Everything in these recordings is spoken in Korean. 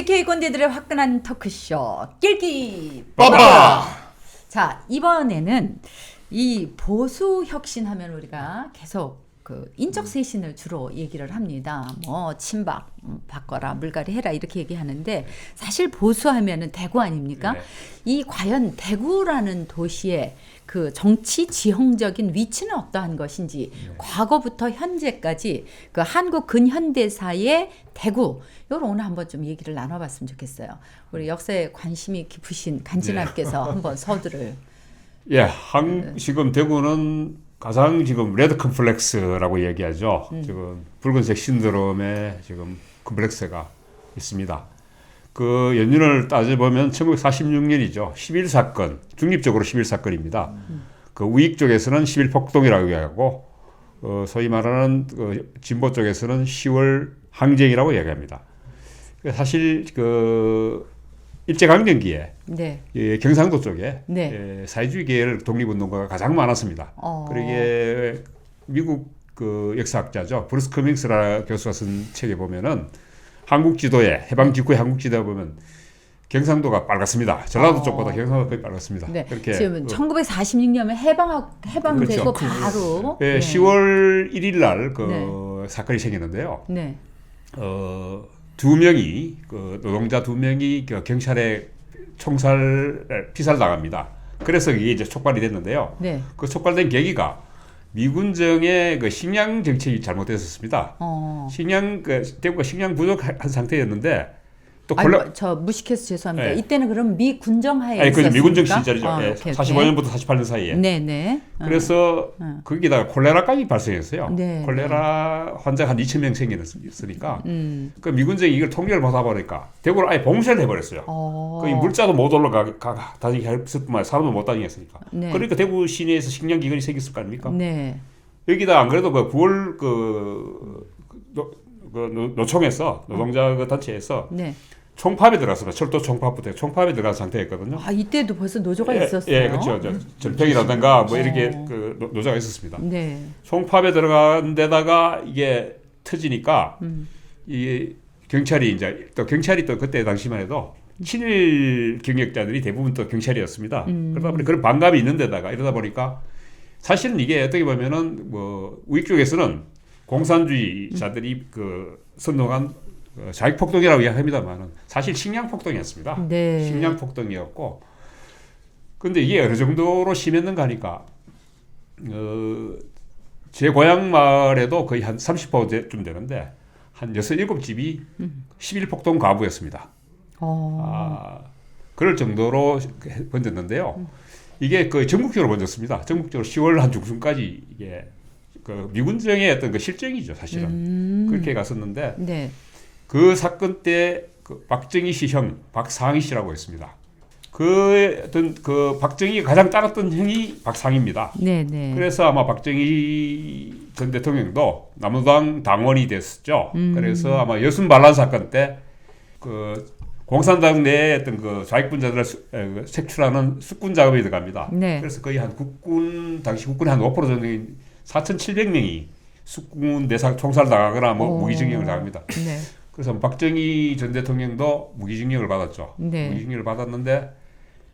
BK 꼰대들의 화끈한 토크쇼 낄끼 빠빠. 자, 이번에는 이 보수 혁신하면 우리가 계속 그 인적 쇄신을 주로 얘기를 합니다. 뭐 친박 바꿔라, 물갈이 해라 이렇게 얘기하는데 사실 보수하면은 대구 아닙니까? 네. 이 과연 대구라는 도시의 그 정치 지형적인 위치는 어떠한 것인지 과거부터 현재까지 그 한국 근현대사의 대구 이걸 오늘 한번 좀 얘기를 나눠봤으면 좋겠어요. 우리 역사에 관심이 깊으신 간지남께서 한번 서두를. 예, 지금 대구는 가장 지금 레드 컴플렉스라고 얘기하죠. 지금 붉은색 신드롬의 지금 컴플렉스가 있습니다. 그 연륜을 따져보면 1946년이죠. 11사건, 중립적으로 11사건입니다. 그 우익 쪽에서는 11폭동이라고 얘기하고 소위 말하는 진보 쪽에서는 10월 항쟁이라고 얘기합니다. 사실 그 일제강점기에 네. 예, 경상도 쪽에 네. 예, 사회주의 계열 독립운동가가 가장 많았습니다. 그러게 미국 그 역사학자죠. 브루스 커밍스라 교수가 쓴 책에 보면은 한국 지도에 해방 직후의 한국 지도에 보면 경상도가 빨갛습니다. 전라도 쪽보다 경상도가 거의 빨갛습니다. 네. 그렇게 지금 1946년에 해방되고 그렇죠. 바로 예, 네. 10월 1일 날 그 네. 사건이 생겼는데요. 네. 두 명이 그 노동자 두 명이 그 경찰에 피살 당합니다. 그래서 이게 이제 촉발이 됐는데요. 네. 그 촉발된 계기가 미군정의 그 식량 정책이 잘못됐었습니다. 대구가 식량 부족한 상태였는데 또 저 무식해서 죄송합니다. 네. 이때는 그럼 미 군정하에 아니, 있었습니까? 미군정 시절이죠. 예, 오케이. 45년부터 48년 사이에. 네네. 그래서 거기다가 콜레라까지 발생했어요. 네. 콜레라 환자가 한 2,000명 생겼으니까 그 미군정이 이걸 통제를 못하다 보니까 대구를 아예 봉쇄를 해버렸어요. 거의 물자도 못 다니게 했을 뿐만 아니라 사람도 못 다니게 했으니까. 네. 그러니까 대구 시내에서 식량기근이 생겼을 거 아닙니까? 네. 여기다 안 그래도 그 9월 노총에서 노동자 그 단체에서 네. 총파업에 들어갔습니다. 철도 총파업부터 총파업에 들어간 상태였거든요. 아, 이때도 벌써 노조가 있었어요. 예, 그렇죠. 전평이라든가 뭐 이렇게 그 노조가 있었습니다. 네. 총파업에 들어간 데다가 이게 터지니까 이 경찰이 또 그때 당시만 해도 친일 경력자들이 대부분 또 경찰이었습니다. 그러다 보니 그런 반감이 있는 데다가 이러다 보니까 사실은 이게 어떻게 보면은 뭐 우익 쪽에서는 공산주의자들이 그 선동한 자익폭동이라고 이야기합니다만은 사실 식량폭동이었습니다. 네. 식량폭동이었고, 근데 이게 어느 정도로 심했는가 하니까 제 고향 마을에도 거의 한 30%쯤 되는데 한 6, 7집이 11폭동 가부였습니다. 그럴 정도로 번졌는데요. 이게 거의 전국적으로 번졌습니다. 전국적으로 10월 한 중순까지 이게 그 미군정의 어떤 그 실정이죠, 사실은. 그렇게 갔었는데. 네. 그 사건 때 그 박정희 씨 형 박상희 씨라고 했습니다. 그 박정희가 가장 따랐던 형이 박상희입니다. 네네. 그래서 아마 박정희 전 대통령도 남로당 당원이 됐었죠. 그래서 아마 여순 반란 사건 때 그 공산당 내에 어떤 그 좌익분자들을 색출하는 숙군 작업이 들어갑니다. 네. 그래서 거의 한 당시 국군의 한 5% 정도인 4,700명이 숙군 내사 총살 당하거나 뭐 무기징역을 당합니다. 네. 그래서 박정희 전 대통령도 무기징역을 받았죠. 네. 무기징역을 받았는데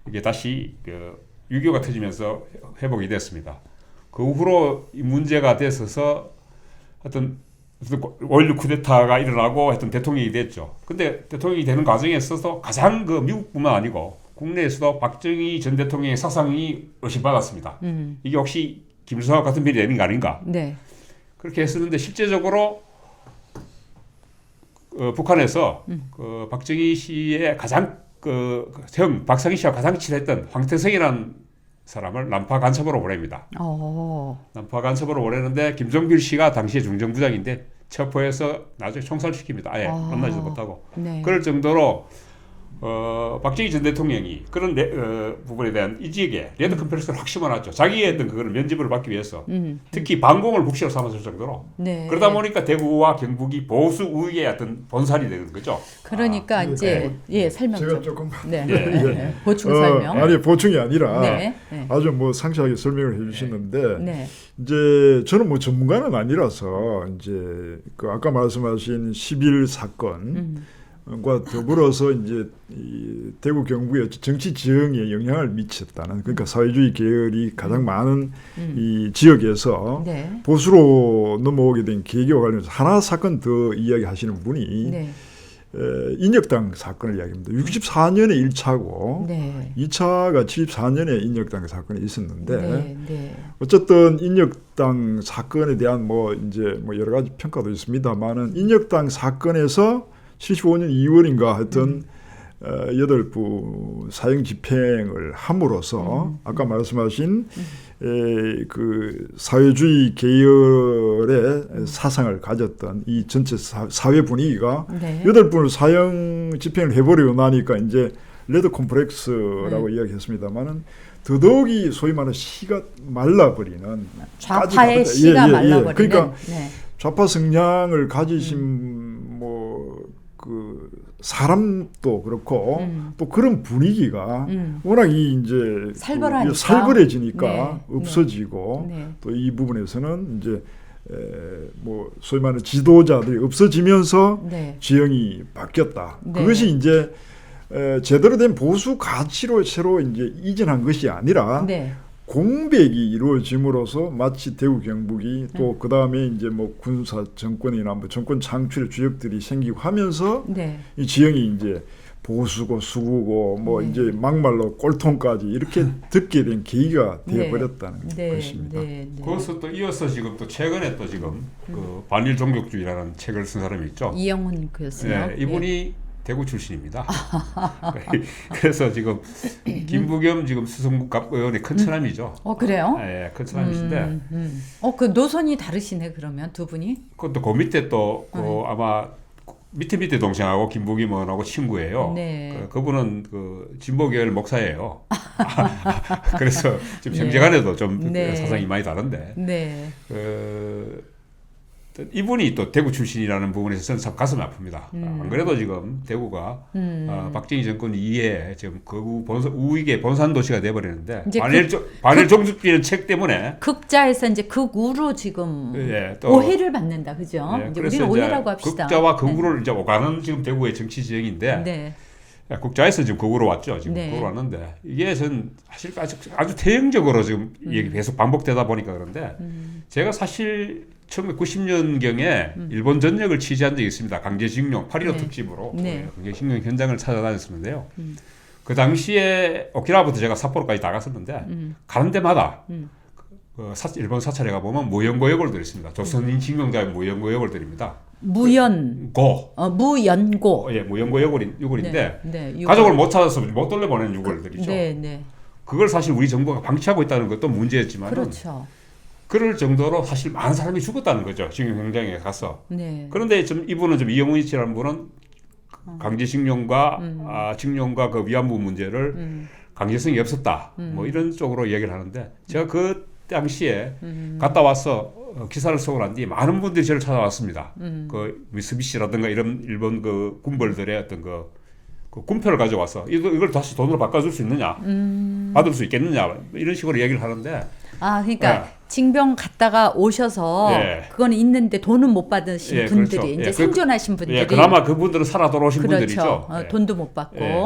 이게 다시 그 6.25가 터지면서 회복이 됐습니다. 그 후로 이 문제가 됐어서 하여튼 5.16 쿠데타가 일어나고 하여튼 대통령이 됐죠. 근데 대통령이 되는 과정에 있어서 가장 그 미국뿐만 아니고 국내에서도 박정희 전 대통령의 사상이 의심받았습니다. 이게 혹시 김일성과 같은 편이 되는 거 아닌가? 네. 그렇게 했었는데 실제적으로 북한에서 그 박정희 씨의 가장 형 박상희 씨와 가장 친했던 황태성이라는 사람을 난파 간첩으로 보냅니다. 난파 간첩으로 보내는데 김종필 씨가 당시에 중정부장인데 체포해서 나중에 총살시킵니다. 아예 만나지도 못하고. 네. 그럴 정도로 박정희 전 대통령이 그런 부분에 대한 이지에게 레드 컴플렉스를 확 심어놨죠. 자기의 어떤 그걸 면죄부를 받기 위해서 특히 반공을 국시로 삼았을 정도로. 네. 그러다 보니까 대구와 경북이 보수 우익의 어떤 본살이 되는 거죠. 그러니까 이제 설명 제가 좀. 조금 네. 네. 보충 설명. 아니 보충이 아니라 네. 네. 아주 뭐 상세하게 설명을 해주시는데 네. 이제 저는 뭐 전문가는 아니라서 이제 그 아까 말씀하신 11 사건 더불어서 이제 이 대구 경북의 정치 지형에 영향을 미쳤다는, 그러니까 사회주의 계열이 가장 많은 이 지역에서 네. 보수로 넘어오게 된 계기와 관련해서 하나 사건 더 이야기하시는 분이 네. 인혁당 사건을 이야기합니다. 64년에 1차고 네. 2차가 74년에 인혁당 사건이 있었는데 네. 네. 어쨌든 인혁당 사건에 대한 뭐 이제 뭐 여러 가지 평가도 있습니다만은 인혁당 사건에서 75년 2월인가 하여튼 8부 사형 집행을 함으로써 아까 말씀하신 그 사회주의 계열의 사상을 가졌던 이 전체 사회 분위기가 네. 8분을 사형 집행을 해버리고 나니까 이제 레드 콤플렉스라고 이야기했습니다만은 더더욱이 소위 말하는 시가 말라버리는 좌파의 시가 말라버리는. 그러니까 네. 좌파 성향을 가지신 뭐 그 사람도 그렇고 또 그런 분위기가 워낙 이제 살벌하니까. 살벌해지니까 네. 없어지고 네. 또 이 부분에서는 이제 뭐 소위 말하는 지도자들이 없어지면서 네. 지형이 바뀌었다. 네. 그것이 이제 제대로 된 보수 가치로 새로 이제 이전한 것이 아니라 네. 공백이 이루어짐으로써 마치 대구 경북이 또 그 다음에 이제 뭐 군사 정권이나 뭐 정권 창출의 주역들이 생기고 하면서 네. 이 지형이 이제 보수고 수구고 뭐 네. 이제 막말로 꼴통까지 이렇게 듣게 된 계기가 되어버렸다는 네. 것입니다. 네. 네. 거기서 또 이어서 지금 또 최근에 또 지금 그 반일 종족주의라는 책을 쓴 사람이 있죠. 이영훈 교수요. 네, 이분이 대구 출신입니다. 그래서 지금 김부겸 지금 수성갑 의원의 큰 처남이죠. 그래요? 예, 큰 처남이신데 그 노선이 다르시네 그러면 두 분이. 그것도 그 밑에 또 아마 밑에 동생하고 김부겸 의원하고 친구예요. 네. 그분은 그 진보계열 목사예요. 그래서 지금 형제간에도 좀 네. 사상이 많이 다른데. 네. 이분이 또 대구 출신이라는 부분에서 저는 참 가슴이 아픕니다. 안 그래도 지금 대구가 박정희 정권 이후에 지금 거구 우익의 본산 도시가 돼버리는데 이제 반일 종족주의는 책 때문에 극자에서 이제 극우로 지금 예, 또 오해를 받는다, 그죠? 예, 이제 그래서 우리는 오해라고 합시다. 극자와 극우를 이제 오가는 지금 대구의 정치 지형인데 네. 국자에서 지금 극우로 왔죠. 지금 네. 극우로 왔는데 이게 전 사실 아주 태형적으로 지금 얘기 계속 반복되다 보니까 그런데 제가 사실 1990년경에 일본 전역을 취재한 적이 있습니다. 강제징용 8.15 네. 특집으로 네. 강제징용 현장을 찾아다녔었는데요. 그 당시에 오키나와부터 제가 삿포로까지 다 갔었는데 가는 데마다 일본 사찰에 가보면 무연고역을들이 있습니다. 조선인 징용자의 무연고역을들입니다. 무연고. 예, 무연고역을인데 네. 가족을 못 찾아서 못 돌려보낸 유골들이죠. 네, 네. 그걸 사실 우리 정부가 방치하고 있다는 것도 문제였지만 그렇죠. 그럴 정도로 사실 많은 사람이 죽었다는 거죠. 징용 현장에 가서. 네. 그런데 좀 이분은 좀 이영훈 씨라는 분은 강제징용과 징용과 그 위안부 문제를 강제성이 없었다. 뭐 이런 쪽으로 얘기를 하는데 제가 그 당시에 갔다 와서 기사를 쓰고 난 뒤에 많은 분들이 저를 찾아왔습니다. 그 미쓰비시라든가 이런 일본 그 군벌들의 어떤 그 군표를 가져와서 이걸 다시 돈으로 바꿔줄 수 있느냐, 받을 수 있겠느냐 이런 식으로 얘기를 하는데. 그러니까 네. 징병 갔다가 오셔서 예. 그건 있는데 돈은 못 받으신 예, 분들이 그렇죠. 이제 예, 생존하신 분들이 예, 그나마 그분들은 살아 돌아오신 그렇죠. 분들이죠. 예. 돈도 못 받고. 예.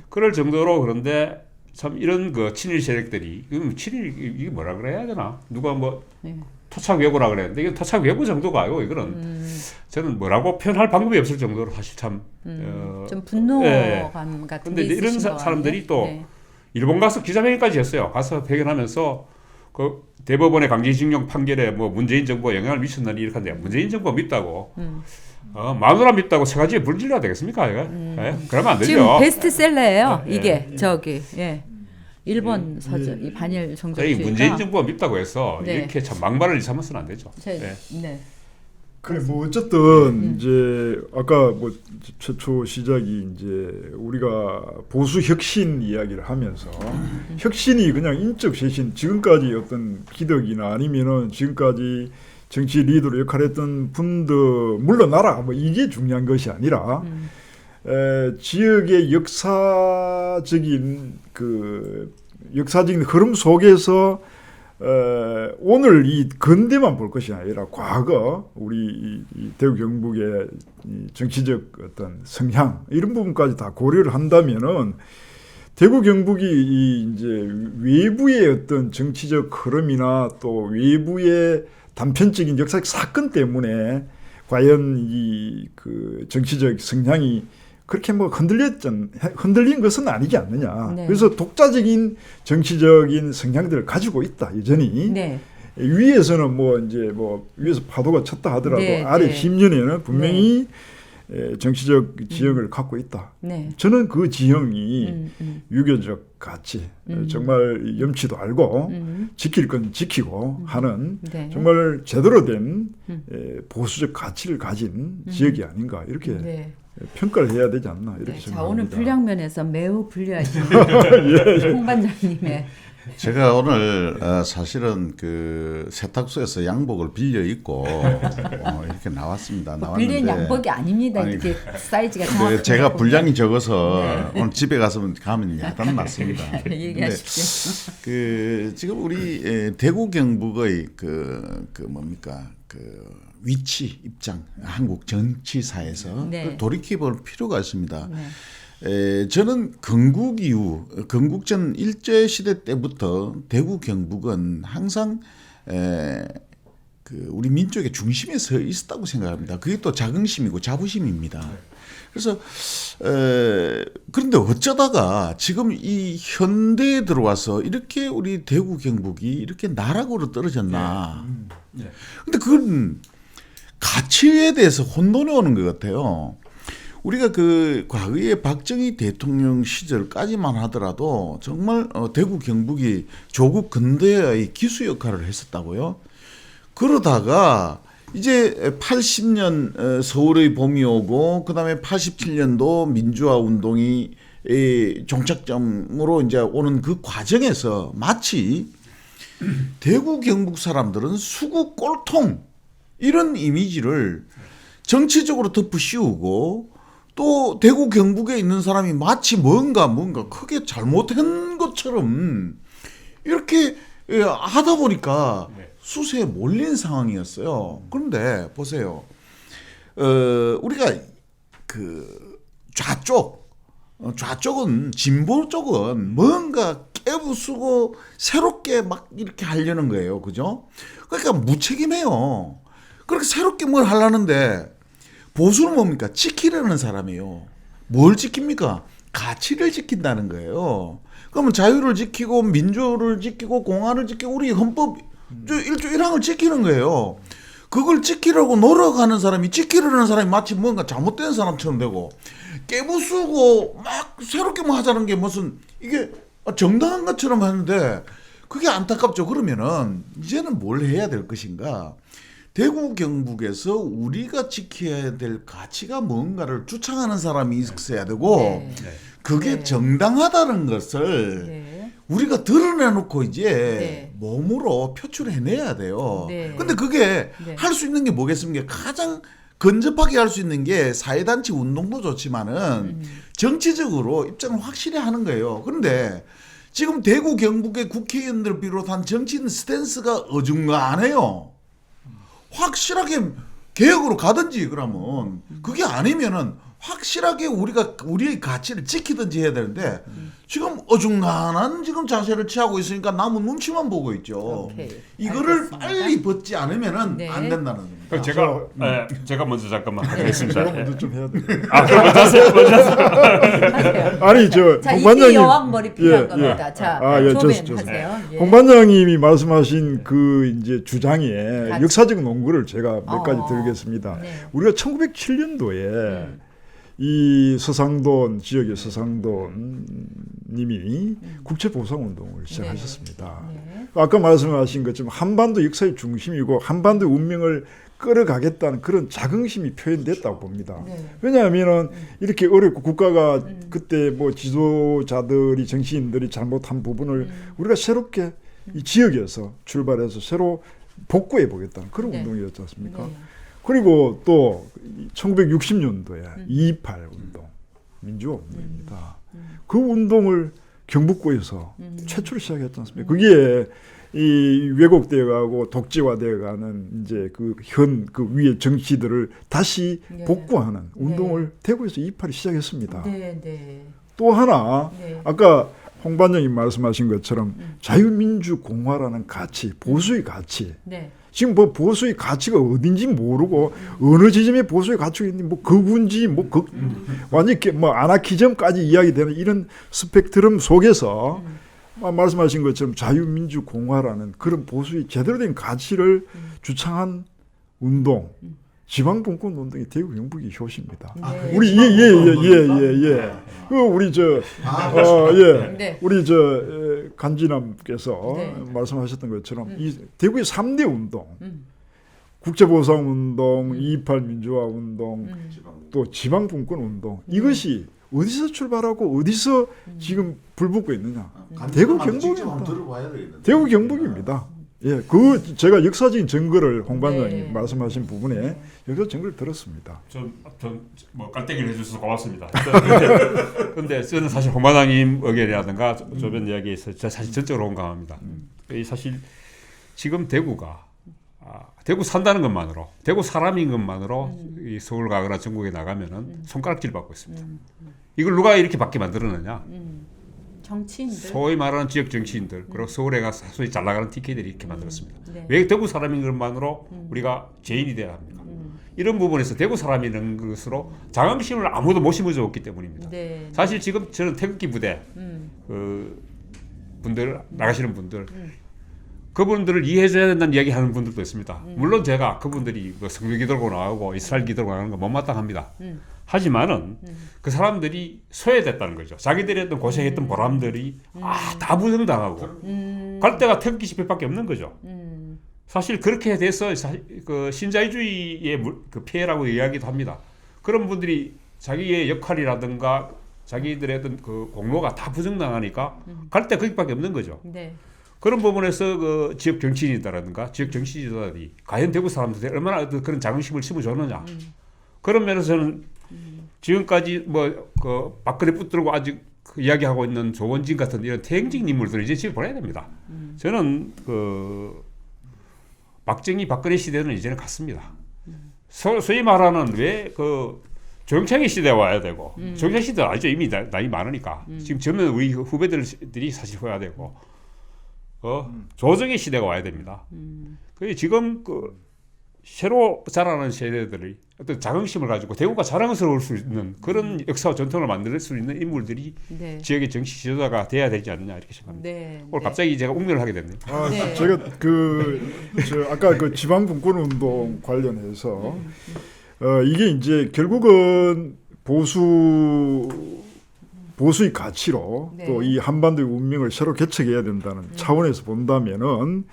그럴 정도로 그런데 참 이런 그 친일 세력들이 친일 이게 뭐라 그래야 되나? 누가 뭐 토착 외구라 그랬는데 이게 토착 외구 정도가 아니고 이거는 저는 뭐라고 표현할 방법이 없을 정도로 사실 참 좀 분노감 예. 같은 근데 게 이런 있으신 것 사람들이 같네요. 또 네. 일본 가서 기자회견까지 했어요. 가서 회견하면서 그 대법원의 강제징용 판결에 뭐 문재인 정부가 영향을 미쳤느니 이렇게 하는데 문재인 정부가 밉다고 마누라 밉다고 세 가지에 불질러야 되겠습니까? 이거? 예? 그러면 안 되죠. 지금 베스트셀러예요. 예, 이게 저기 일본 서적 이 반일 저희 정적주의가. 문재인 정부가 밉다고 해서 네. 이렇게 참 막말을 일삼아서는 안 되죠. 예. 네. 그래 뭐 어쨌든 이제 아까 뭐 최초 시작이 이제 우리가 보수 혁신 이야기를 하면서 혁신이 그냥 인적 쇄신 지금까지 어떤 기득이나 아니면은 지금까지 정치 리더로 역할했던 분들 물러나라 뭐 이게 중요한 것이 아니라 지역의 역사적인 흐름 속에서 오늘 이 근대만 볼 것이 아니라 과거 우리 이 대구 경북의 이 정치적 어떤 성향 이런 부분까지 다 고려를 한다면은 대구 경북이 이 이제 외부의 어떤 정치적 흐름이나 또 외부의 단편적인 역사적 사건 때문에 과연 이 그 정치적 성향이 그렇게 뭐 흔들린 것은 아니지 않느냐. 네. 그래서 독자적인 정치적인 성향들을 가지고 있다 여전히. 네. 위에서는 뭐 이제 뭐 위에서 파도가 쳤다 하더라도 네, 아래 네. 심연에는 분명히 정치적 지형을 갖고 있다. 네. 저는 그 지형이 유교적 가치, 정말 염치도 알고 지킬 건 지키고 하는 네. 정말 제대로 된 보수적 가치를 가진 지역이 아닌가 이렇게 네. 평가를 해야 되지 않나 이렇게 네. 자, 생각합니다. 오늘 분량면에서 매우 불리하신 예. 홍 반장님의 제가 오늘 사실은 그 세탁소에서 양복을 빌려 입고 이렇게 나왔습니다. 빌린 나왔는데 양복이 아닙니다. 아니, 이렇게 사이즈가 근데 정확히 제가 보면. 분량이 적어서 네. 오늘 집에 가면 약간 맞습니다. 근데 얘기하십시오. 그 지금 우리 대구 경북의 그 뭡니까 그 위치 입장 한국 정치사에서 네. 돌이켜볼 필요가 있습니다. 네. 저는 건국 이후 건국전 일제 시대 때부터 대구 경북은 항상 그 우리 민족의 중심에 서 있었다고 생각합니다. 그게 또 자긍심이고 자부심입니다. 그래서 그런데 어쩌다가 지금 이 현대에 들어와서 이렇게 우리 대구 경북이 이렇게 나락으로 떨어졌나? 근데 그건 가치에 대해서 혼돈이 오는 것 같아요. 우리가 그 과거의 박정희 대통령 시절까지만 하더라도 정말 대구 경북이 조국 근대의 기수 역할을 했었다고요. 그러다가 이제 80년 서울의 봄이 오고 그다음에 87년도 민주화 운동이 종착점으로 이제 오는 그 과정에서 마치 대구 경북 사람들은 수구 꼴통 이런 이미지를 정치적으로 덮어 씌우고 또 대구 경북에 있는 사람이 마치 뭔가 크게 잘못한 것처럼 이렇게 하다 보니까 수세에 몰린 상황이었어요. 그런데 보세요. 우리가 그 좌쪽은 진보 쪽은 뭔가 깨부수고 새롭게 막 이렇게 하려는 거예요. 그죠? 그러니까 무책임해요. 그렇게 새롭게 뭘 하려는데 보수는 뭡니까? 지키려는 사람이에요. 뭘 지킵니까? 가치를 지킨다는 거예요. 그러면 자유를 지키고 민주를 지키고 공화를 지키고 우리 헌법 1조 1항을 지키는 거예요. 그걸 지키려고 노력하는 사람이 지키려는 사람이 마치 뭔가 잘못된 사람처럼 되고 깨부수고 막 새롭게 뭐 하자는 게 무슨 이게 정당한 것처럼 하는데 그게 안타깝죠. 그러면은 이제는 뭘 해야 될 것인가? 대구 경북에서 우리가 지켜야 될 가치가 뭔가를 주창하는 사람이 있어야 되고 네. 그게 네. 정당하다는 것을 네. 우리가 드러내놓고 이제 네. 몸으로 표출해내야 돼요. 네. 근데 그게 네. 할 수 있는 게 뭐겠습니까? 가장 근접하게 할 수 있는 게 사회단체 운동도 좋지만은 정치적으로 입장을 확실히 하는 거예요. 그런데 지금 대구 경북의 국회의원들 비롯한 정치인 스탠스가 어중간해요. 확실하게 개혁으로 가든지 그러면 그게 아니면은 확실하게 우리가 우리의 가치를 지키든지 해야 되는데 지금 어중간한 지금 자세를 취하고 있으니까 남은 눈치만 보고 있죠. 오케이. 이거를 알겠습니다. 빨리 벗지 않으면은 네. 안 된다는 겁니다. 그럼 제가 먼저 잠깐만 하겠습니다. 제가 먼저 좀 해야 돼요. 그럼 먼저 하세요. 하세요. 아니 저 자, 홍 이게 반장님 여왕머리 필요한 예, 겁니다. 예. 자, 예, 조변 좋습니다. 하세요. 예. 홍 반장님이 말씀하신 그 이제 주장에 가치. 역사적 논구를 제가 몇 가지 어. 들겠습니다. 네. 우리가 1907년도에 이 서상돈 지역의 서상돈 님이 국제보상운동을 시작하셨습니다. 네. 아까 말씀하신 것처럼 한반도 역사의 중심이고 한반도 운명을 끌어가겠다는 그런 자긍심이 표현됐다고 봅니다. 네. 왜냐하면은 이렇게 어렵고 국가가 그때 뭐 지도자들이 정치인들이 잘못한 부분을 우리가 새롭게 이 지역에서 출발해서 새로 복구해 보겠다는 그런 네. 운동이었지 않습니까? 네. 그리고 또 1960년도에 2.28 운동, 민주화 운동입니다. 그 운동을 경북구에서 최초로 시작했지 않습니까? 그게 이 왜곡되어가고 독재화되어가는 이제 그 위의 정치들을 다시 네. 복구하는 운동을 대구에서 28이 시작했습니다. 네, 네. 또 하나 네. 아까 홍 반장님 말씀하신 것처럼 자유민주공화라는 가치, 보수의 가치. 네. 지금 뭐 보수의 가치가 어딘지 모르고 어느 지점에 보수의 가치가 있는지 뭐 극우인지 완전히 뭐 아나키즘까지 이야기되는 이런 스펙트럼 속에서 말씀하신 것처럼 자유민주공화라는 그런 보수의 제대로 된 가치를 주창한 운동, 지방분권 운동이 대구 경북이 효시입니다. 네. 우리 예. 그 우리 네. 우리 간지남께서 네. 말씀하셨던 것처럼 이 대구의 3대 운동, 국제보상 운동, 2.28 민주화 운동, 또 지방분권 운동 이것이 어디서 출발하고 어디서 지금 불붙고 있느냐? 대구 경북입니다. 대구 경북입니다. 예, 그 제가 역사적인 증거를 홍 반장님 네. 말씀하신 부분에 역사 증거를 들었습니다. 전뭐 깔때기를 해주셔서 고맙습니다. 근데 저는 사실 홍 반장님 의견이라든가 주변 이야기에서 사실 전적으로 공감합니다. 이 사실 지금 대구가 대구 산다는 것만으로 대구 사람인 것만으로 이 서울 가거나 전국에 나가면은 손가락질 받고 있습니다. 이걸 누가 이렇게 받게 만들었느냐? 정치인들. 소위 말하는 지역 정치인들 그리고 서울에 가서 소위 잘 나가는 TK들이 이렇게 만들었습니다. 네. 왜 대구 사람인 것만으로 우리가 죄인이 돼야 합니까? 이런 부분에서 대구 사람이라는 것으로 자긍심을 아무도 못 심어줬기 때문입니다. 네. 사실 지금 저는 태극기 부대 그 분들 나가시는 분들 그분들을 이해해줘야 된다는 이야기하는 분들도 있습니다. 물론 제가 그분들이 뭐 성경 기도로 나오고 이스라엘 기도로 나가는 거 못마땅합니다. 하지만은 그 사람들이 소외됐다는 거죠. 자기들이 했던 고생했던 보람들이 다 부정당하고 갈 데가 태극기 집회밖에 없는 거죠. 사실 그렇게 돼서 그 신자유주의의 그 피해라고 이야기도 합니다. 그런 분들이 자기의 역할이라든가 자기들의 어떤 그 공로가 다 부정당하니까 갈 데 거기밖에 없는 거죠. 네. 그런 부분에서 그 지역 정치인이라든가 지역 정치 지도자들이 과연 대구 사람들이 얼마나 그런 자긍심을 심어줬느냐. 그런 면에서 저는 지금까지 뭐 그 박근혜 붙들고 아직 그 이야기하고 있는 조원진 같은 이런 태행적인 인물들을 이제 집에 보내야 됩니다. 저는 그 박정희 박근혜 시대는 이제는 갔습니다. 소위 말하는 왜 그 조영창의 시대에 와야 되고 조영창 시대 알죠? 이미 나이 많으니까 지금 젊은 우리 후배들이 사실 해야 되고 조정의 시대가 와야 됩니다. 그 지금 그 새로 자라는 세대들이 어떤 자긍심을 가지고 대구가 자랑스러울 수 있는 그런 역사와 전통을 만들 수 있는 인물들이 네. 지역의 정치 지도자가 돼야 되지 않느냐 이렇게 생각합니다. 네. 오늘 갑자기 제가 웅변을 하게 됐네요. 네. 제가 아까 그 지방분권 운동 관련해서 이게 이제 결국은 보수의 가치로 네. 또 이 한반도의 운명을 새로 개척해야 된다는 차원에서 본다면은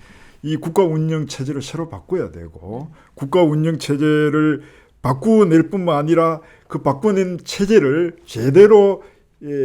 이 국가 운영 체제를 새로 바꿔야 되고 국가 운영 체제를 바꾸낼 뿐만 아니라 그 바꿔낸 체제를 제대로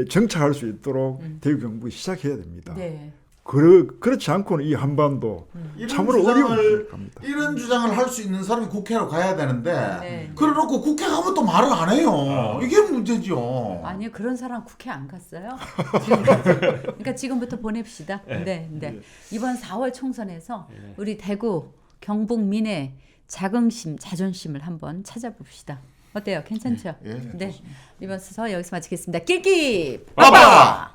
정착할 수 있도록 대구 경북이 시작해야 됩니다. 네. 그렇지 않고는 이 한반도 참으로 어려운 겁니다. 이런 주장을 할 수 있는 사람이 국회로 가야 되는데 네. 그래놓고 국회 가면 또 말을 안 해요. 이게 문제죠. 아니요, 그런 사람 국회 안 갔어요. 지금까지. 그러니까 지금부터 보냅시다. 네, 네. 이번 4월 총선에서 우리 대구 경북민의 자긍심, 자존심을 한번 찾아봅시다. 어때요? 괜찮죠? 예, 네. 이번 수서 여기서 마치겠습니다. 끼끼 빠빠! 빠빠!